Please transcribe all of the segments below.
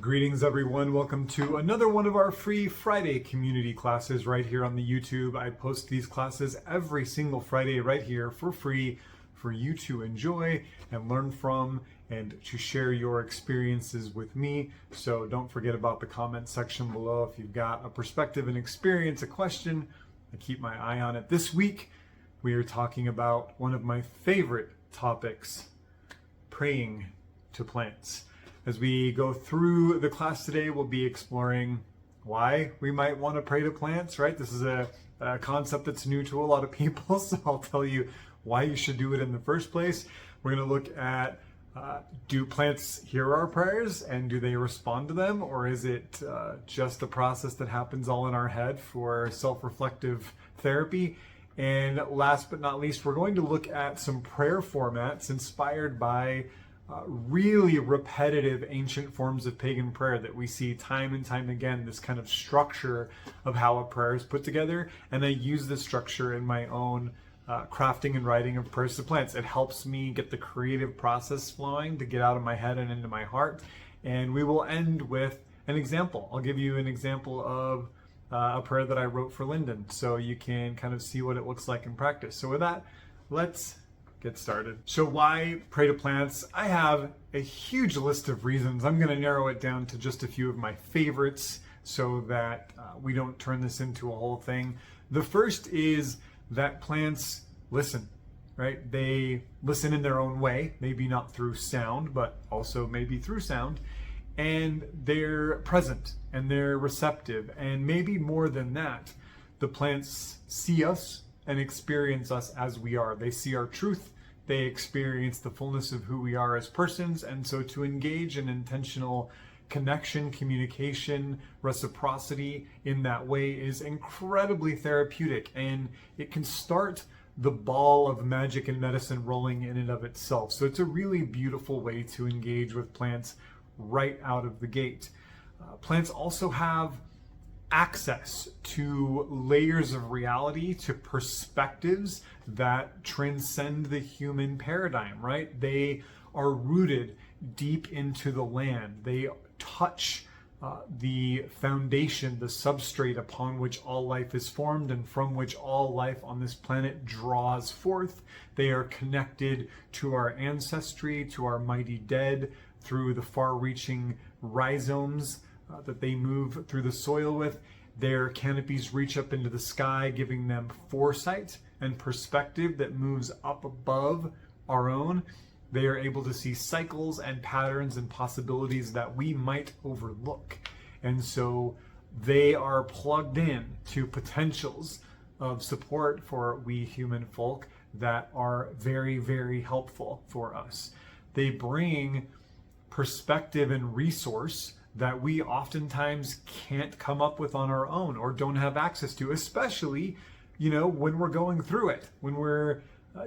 Greetings everyone, welcome to another one of our free Friday community classes right here on the YouTube. I post these classes every single Friday right here for free for you to enjoy and learn from and to share your experiences with me. So don't forget about the comment section below if you've got a perspective, an experience, a question. I keep my eye on it. This week we are talking about one of my favorite topics, praying to plants. As we go through the class today, we'll be exploring why we might want to pray to plants, right? This is a concept that's new to a lot of people, so I'll tell you why you should do it in the first place. We're going to look at do plants hear our prayers and do they respond to them, or is it just a process that happens all in our head for self-reflective therapy? And last but not least, we're going to look at some prayer formats inspired by really repetitive ancient forms of pagan prayer that we see time and time again, this kind of structure of how a prayer is put together. And I use this structure in my own crafting and writing of prayers to plants. It helps me get the creative process flowing to get out of my head and into my heart. And we will end with an example. I'll give you an example of a prayer that I wrote for Linden, so you can kind of see what it looks like in practice. So with that, let's get started. So why pray to plants? I have a huge list of reasons. I'm going to narrow it down to just a few of my favorites so that we don't turn this into a whole thing. The first is that plants listen, right? They listen in their own way, maybe not through sound, but also maybe through sound. And they're present and they're receptive. And maybe more than that, the plants see us and experience us as we are. They see our truth. They experience the fullness of who we are as persons. And so to engage in intentional connection, communication, reciprocity in that way is incredibly therapeutic. And it can start the ball of magic and medicine rolling in and of itself. So it's a really beautiful way to engage with plants right out of the gate. Plants also have access to layers of reality, to perspectives that transcend the human paradigm, right? They are rooted deep into the land. They touch the foundation, the substrate upon which all life is formed and from which all life on this planet draws forth. They are connected to our ancestry, to our mighty dead, through the far-reaching rhizomes that they move through the soil with. Their canopies reach up into the sky, giving them foresight and perspective that moves up above our own. They are able to see cycles and patterns and possibilities that we might overlook. And so they are plugged in to potentials of support for we human folk that are very, very helpful for us. They bring perspective and resource that we oftentimes can't come up with on our own or don't have access to, especially, when we're going through it, when we're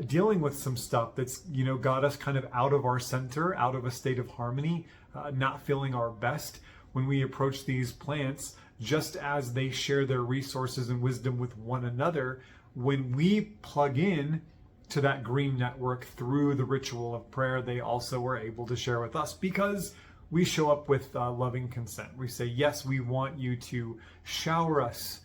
dealing with some stuff that's, got us kind of out of our center, out of a state of harmony, not feeling our best. When we approach these plants, just as they share their resources and wisdom with one another, when we plug in to that green network through the ritual of prayer, they also are able to share with us because we show up with loving consent. We say, yes, we want you to shower us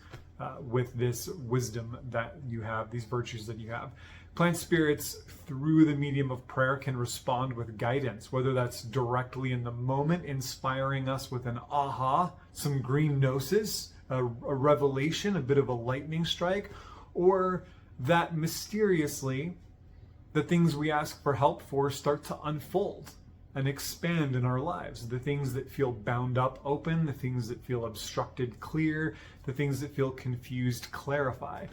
with this wisdom that you have, these virtues that you have. Plant spirits, through the medium of prayer, can respond with guidance, whether that's directly in the moment, inspiring us with an aha, some green gnosis, a revelation, a bit of a lightning strike, or that mysteriously the things we ask for help for start to unfold and expand in our lives. The things that feel bound up open, the things that feel obstructed clear, the things that feel confused clarify,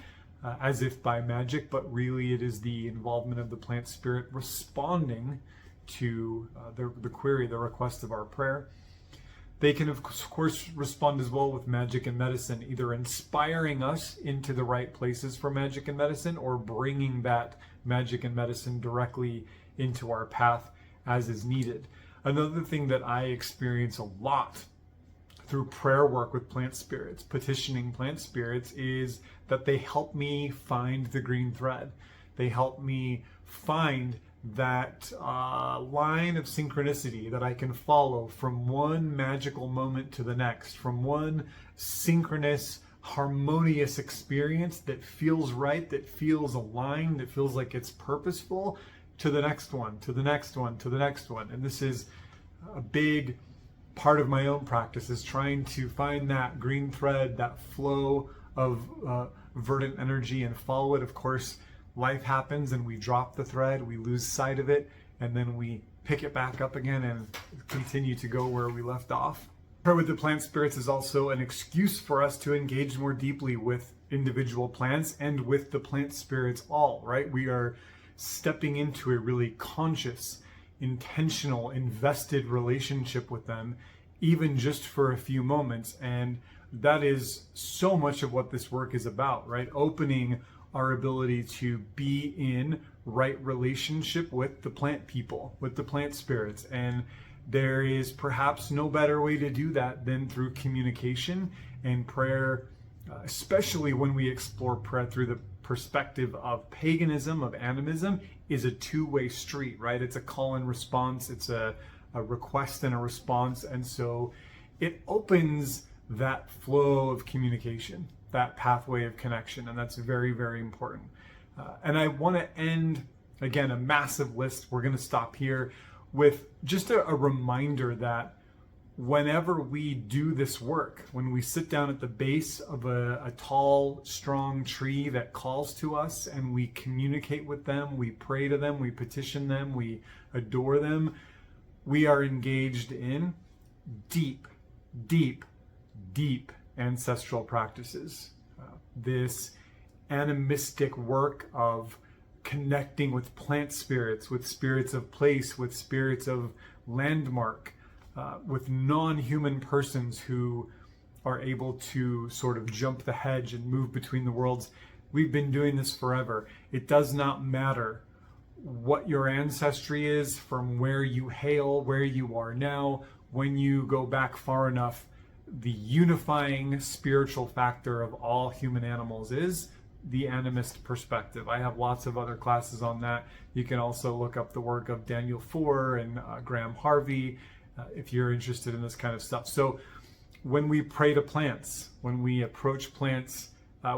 as if by magic, but really it is the involvement of the plant spirit responding to the query, the request of our prayer. They can, of course, respond as well with magic and medicine, either inspiring us into the right places for magic and medicine or bringing that magic and medicine directly into our path as is needed. Another thing that I experience a lot through prayer work with plant spirits, petitioning plant spirits, is that they help me find the green thread. They help me find that line of synchronicity that I can follow from one magical moment to the next, from one synchronous, harmonious experience that feels right, that feels aligned, that feels like it's purposeful, to the next one, to the next one, to the next one. And this is a big part of my own practice, is trying to find that green thread, that flow of verdant energy, and follow it. Of course, life happens and we drop the thread, we lose sight of it, and then we pick it back up again and continue to go where we left off. Prayer with the plant spirits is also an excuse for us to engage more deeply with individual plants and with the plant spirits all, right? We are stepping into a really conscious, intentional, invested relationship with them, even just for a few moments. And that is so much of what this work is about, right? Opening our ability to be in right relationship with the plant people, with the plant spirits. And there is perhaps no better way to do that than through communication and prayer, especially when we explore prayer through the perspective of paganism, of animism, is a two-way street, right? It's a call and response, it's a request and a response. And so it opens that flow of communication, that pathway of connection, and that's very, very important. And I want to end, again, a massive list. We're going to stop here with just a reminder that whenever we do this work, when we sit down at the base of a tall, strong tree that calls to us and we communicate with them, we pray to them, we petition them, we adore them, we are engaged in deep, deep, deep ancestral practices. This animistic work of connecting with plant spirits, with spirits of place, with spirits of landmark, with non-human persons who are able to sort of jump the hedge and move between the worlds. We've been doing this forever. It does not matter what your ancestry is, from where you hail, where you are now. When you go back far enough, the unifying spiritual factor of all human animals is the animist perspective. I have lots of other classes on that. You can also look up the work of Daniel Foer and Graham Harvey if you're interested in this kind of stuff. So when we pray to plants, when we approach plants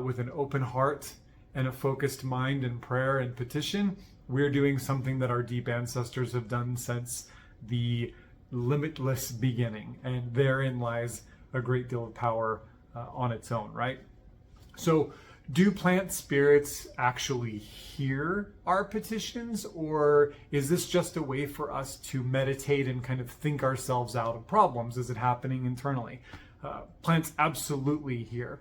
with an open heart and a focused mind in prayer and petition, we're doing something that our deep ancestors have done since the limitless beginning. And therein lies a great deal of power on its own, right? So do plant spirits actually hear our petitions, or is this just a way for us to meditate and kind of think ourselves out of problems? Is it happening internally? Plants absolutely hear.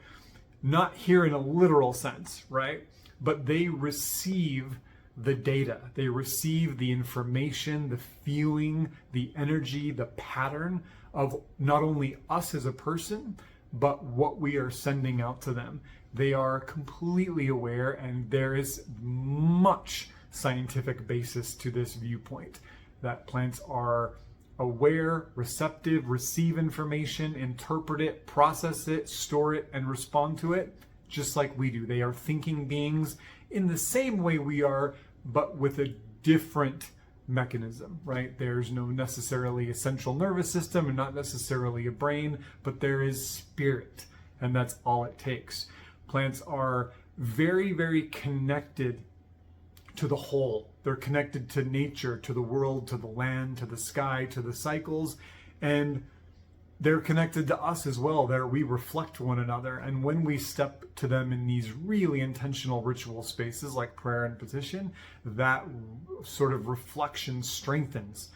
Not hear in a literal sense, right? But they receive the data. They receive the information, the feeling, the energy, the pattern of not only us as a person, but what we are sending out to them. They are completely aware, and there is much scientific basis to this viewpoint that plants are aware, receptive, receive information, interpret it, process it, store it, and respond to it just like we do. They are thinking beings in the same way we are, but with a different mechanism, right? There's no necessarily a central nervous system and not necessarily a brain, but there is spirit, and that's all it takes. Plants are very, very connected to the whole. They're connected to nature, to the world, to the land, to the sky, to the cycles, and they're connected to us as well. There we reflect one another, and when we step to them in these really intentional ritual spaces like prayer and petition, that sort of reflection strengthens.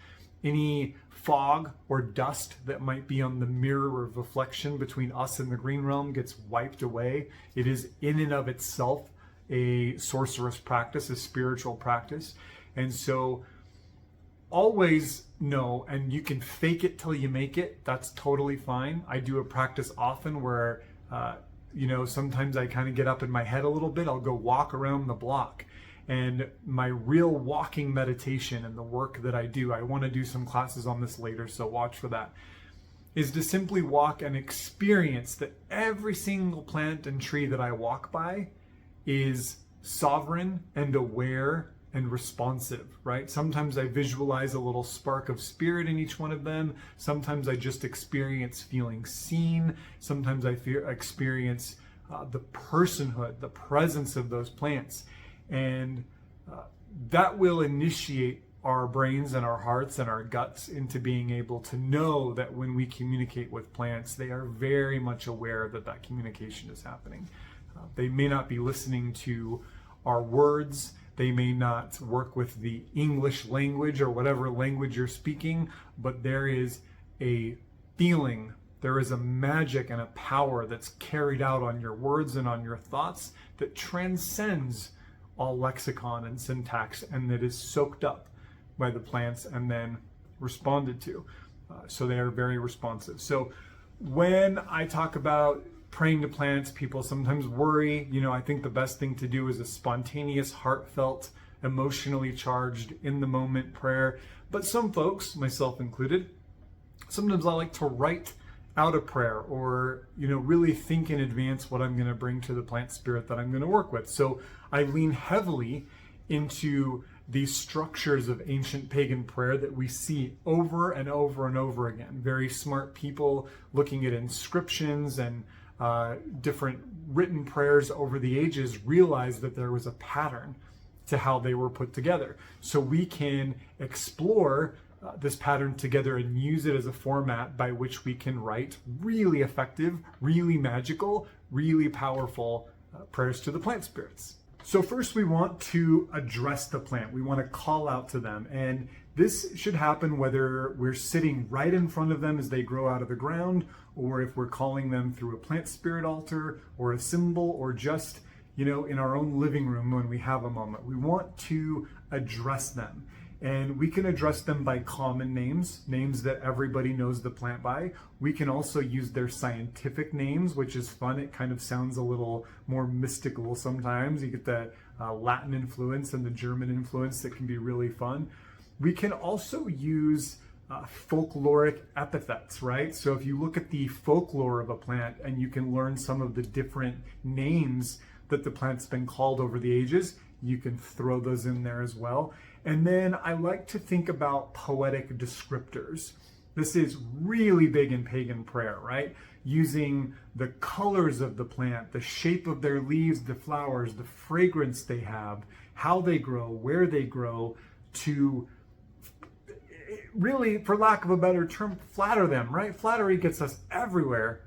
Any fog or dust that might be on the mirror of reflection between us and the green realm gets wiped away. It is in and of itself a sorcerous practice, a spiritual practice. And so always know, and you can fake it till you make it. That's totally fine. I do a practice often where, sometimes I kind of get up in my head a little bit. I'll go walk around the block. And my real walking meditation and the work that I do, I want to do some classes on this later, so watch for that, is to simply walk and experience that every single plant and tree that I walk by is sovereign and aware and responsive, right? Sometimes I visualize a little spark of spirit in each one of them. Sometimes I just experience feeling seen. Sometimes I experience the personhood, the presence of those plants. And that will initiate our brains and our hearts and our guts into being able to know that when we communicate with plants, they are very much aware that that communication is happening. They may not be listening to our words. They may not work with the English language or whatever language you're speaking, but there is a feeling, there is a magic and a power that's carried out on your words and on your thoughts that transcends all lexicon and syntax, and that is soaked up by the plants and then responded to. So they are very responsive. So when I talk about praying to plants, people sometimes worry. I think the best thing to do is a spontaneous, heartfelt, emotionally charged, in the moment prayer. But some folks, myself included, sometimes I like to write out a prayer or, really think in advance what I'm going to bring to the plant spirit that I'm going to work with. So I lean heavily into these structures of ancient pagan prayer that we see over and over and over again. Very smart people looking at inscriptions and different written prayers over the ages realized that there was a pattern to how they were put together. So we can explore this pattern together and use it as a format by which we can write really effective, really magical, really powerful prayers to the plant spirits. So first we want to address the plant. We want to call out to them. And this should happen whether we're sitting right in front of them as they grow out of the ground, or if we're calling them through a plant spirit altar or a symbol, or just, in our own living room when we have a moment. We want to address them. And we can address them by common names that everybody knows the plant by. We can also use their scientific names, which is fun. It kind of sounds a little more mystical sometimes. You get that Latin influence and the German influence that can be really fun. We can also use folkloric epithets, right? So if you look at the folklore of a plant and you can learn some of the different names that the plant's been called over the ages, you can throw those in there as well. And then I like to think about poetic descriptors. This is really big in pagan prayer, right? Using the colors of the plant, the shape of their leaves, the flowers, the fragrance they have, how they grow, where they grow, to really, for lack of a better term, flatter them, right? Flattery gets us everywhere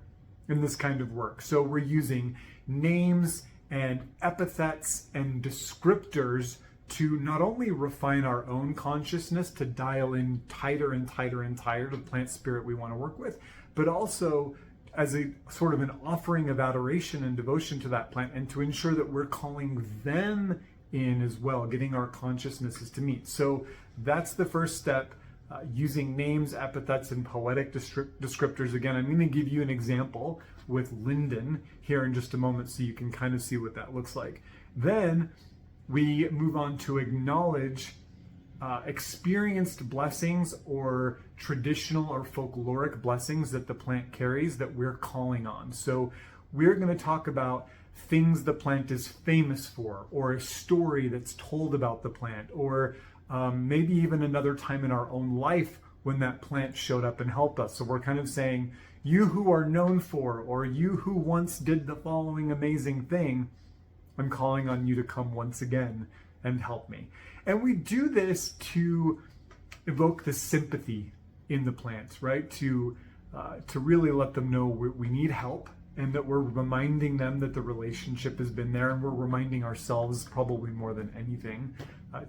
in this kind of work. So we're using names and epithets and descriptors to not only refine our own consciousness, to dial in tighter and tighter and tighter to the plant spirit we want to work with, but also as a sort of an offering of adoration and devotion to that plant, and to ensure that we're calling them in as well, getting our consciousnesses to meet. So that's the first step, using names, epithets, and poetic descriptors. Again, I'm going to give you an example with Linden here in just a moment so you can kind of see what that looks like. Then we move on to acknowledge experienced blessings or traditional or folkloric blessings that the plant carries that we're calling on. So we're going to talk about things the plant is famous for, or a story that's told about the plant, or maybe even another time in our own life when that plant showed up and helped us. So we're kind of saying, you who are known for, or you who once did the following amazing thing, I'm calling on you to come once again and help me. And we do this to evoke the sympathy in the plants, right? To really let them know we need help, and that we're reminding them that the relationship has been there, and we're reminding ourselves probably more than anything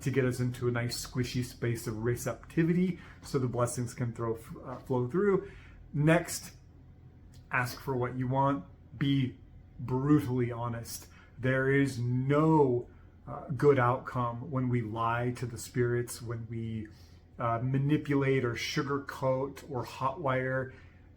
to get us into a nice squishy space of receptivity so the blessings can flow through. Next, ask for what you want. Be brutally honest. There is no good outcome when we lie to the spirits, when we manipulate or sugarcoat or hotwire.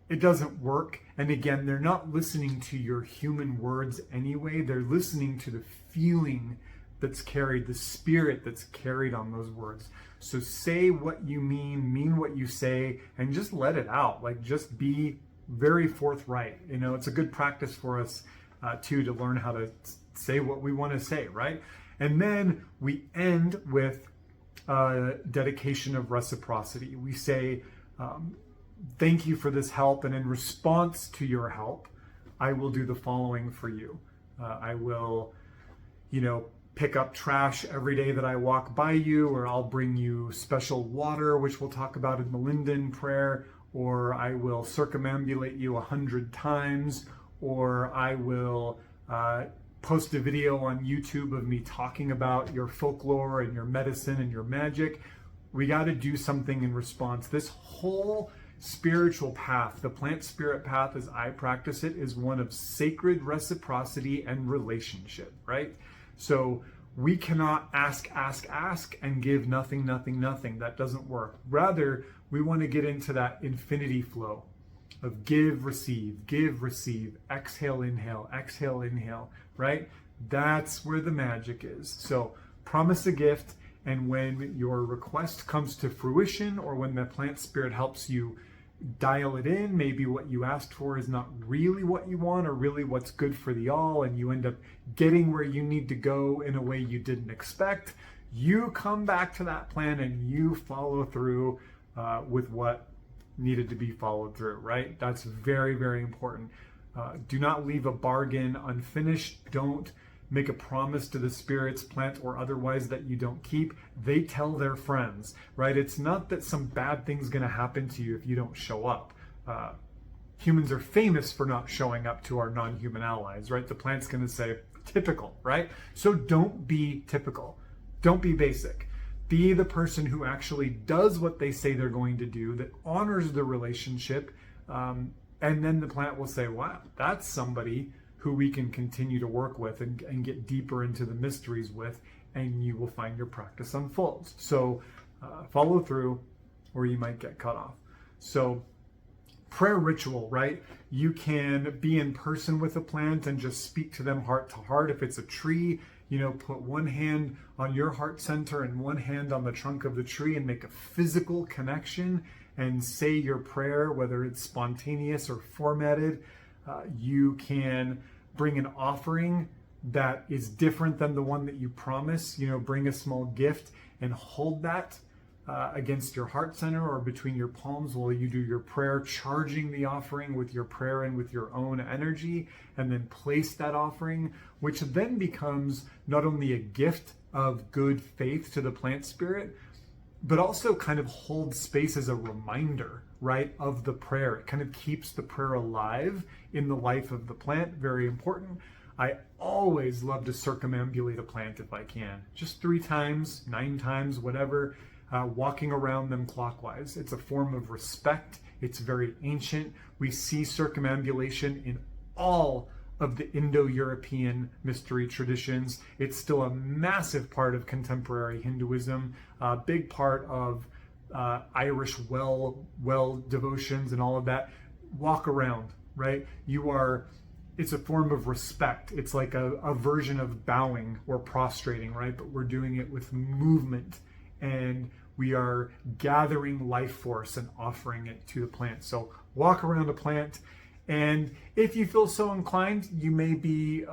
It doesn't work. And again, they're not listening to your human words anyway. They're listening to the feeling that's carried, the spirit that's carried on those words. So say what you mean what you say, and just let it out. Like, just be very forthright. It's a good practice for us too, to learn how to say what we want to say, right? And then we end with dedication of reciprocity. We say, thank you for this help, and in response to your help, I will do the following for you. I will, pick up trash every day that I walk by you, or I'll bring you special water, which we'll talk about in the Linden Prayer, or I will circumambulate you 100 times, or I will post a video on YouTube of me talking about your folklore and your medicine and your magic. We got to do something in response. This whole spiritual path, the plant spirit path as I practice it, is one of sacred reciprocity and relationship, right? So we cannot ask, and give nothing. That doesn't work. Rather, we want to get into that infinity flow of give, receive, exhale, inhale, right? That's where the magic is. So promise a gift, and when your request comes to fruition, or when the plant spirit helps you dial it in, maybe what you asked for is not really what you want or really what's good for the all, and you end up getting where you need to go in a way you didn't expect, you come back to that plan and you follow through with what needed to be followed through, right? That's very, very important. Do not leave a bargain unfinished. Don't make a promise to the spirits, plant or otherwise, that you don't keep. They tell their friends, right? It's not that some bad thing's going to happen to you if you don't show up. Humans are famous for not showing up to our non-human allies, right? The plant's going to say, typical, right? So don't be typical. Don't be basic. Be the person who actually does what they say they're going to do, that honors the relationship. And then the plant will say, wow, that's somebody who we can continue to work with and get deeper into the mysteries with, and you will find your practice unfolds. So follow through, or you might get cut off. So prayer ritual, right? You can be in person with a plant and just speak to them heart to heart. If it's a tree, put one hand on your heart center and one hand on the trunk of the tree and make a physical connection and say your prayer, whether it's spontaneous or formatted. You can bring an offering that is different than the one that you promise. Bring a small gift and hold that against your heart center or between your palms while you do your prayer, charging the offering with your prayer and with your own energy, and then place that offering, which then becomes not only a gift of good faith to the plant spirit, but also kind of holds space as a reminder, right, of the prayer. It kind of keeps the prayer alive in the life of the plant. Very important. I always love to circumambulate a plant if I can. Just 3 times, 9 times, whatever, walking around them clockwise. It's a form of respect. It's very ancient. We see circumambulation in all of the Indo-European mystery traditions. It's still a massive part of contemporary Hinduism, a big part of Irish well devotions and all of that. Walk around, right? It's a form of respect. It's like a version of bowing or prostrating, right? But we're doing it with movement, and we are gathering life force and offering it to the plant. So walk around a plant. And if you feel so inclined, you may be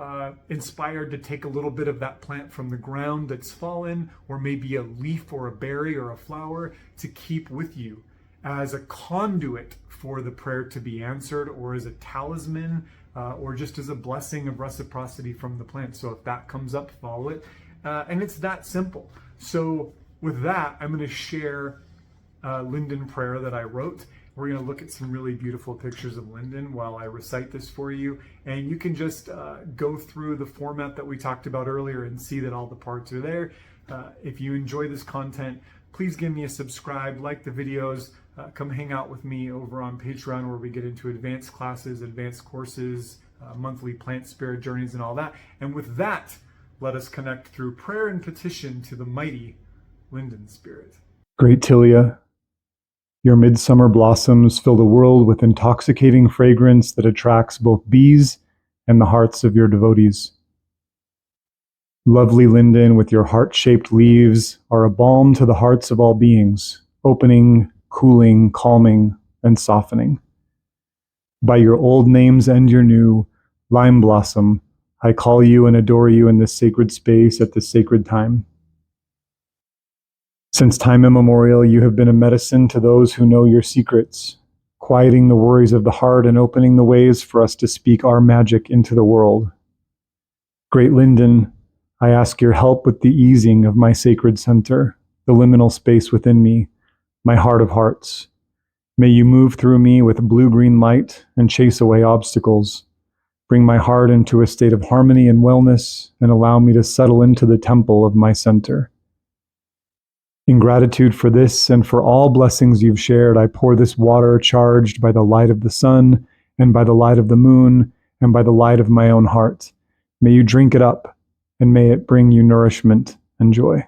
inspired to take a little bit of that plant from the ground that's fallen, or maybe a leaf or a berry or a flower, to keep with you as a conduit for the prayer to be answered, or as a talisman, or just as a blessing of reciprocity from the plant. So if that comes up, follow it. And it's that simple. So with that, I'm going to share Linden Prayer that I wrote. We're going to look at some really beautiful pictures of Linden while I recite this for you. And you can just go through the format that we talked about earlier and see that all the parts are there. If you enjoy this content, please give me a subscribe, like the videos, come hang out with me over on Patreon, where we get into advanced classes, advanced courses, monthly plant spirit journeys and all that. And with that, let us connect through prayer and petition to the mighty Linden Spirit. Great Tilia, your midsummer blossoms fill the world with intoxicating fragrance that attracts both bees and the hearts of your devotees. Lovely Linden, with your heart-shaped leaves, are a balm to the hearts of all beings, opening, cooling, calming, and softening. By your old names and your new, lime blossom, I call you and adore you in this sacred space at this sacred time. Since time immemorial, you have been a medicine to those who know your secrets, quieting the worries of the heart and opening the ways for us to speak our magic into the world. Great Linden, I ask your help with the easing of my sacred center, the liminal space within me, my heart of hearts. May you move through me with blue-green light and chase away obstacles. Bring my heart into a state of harmony and wellness, and allow me to settle into the temple of my center. In gratitude for this and for all blessings you've shared, I pour this water charged by the light of the sun and by the light of the moon and by the light of my own heart. May you drink it up, and may it bring you nourishment and joy.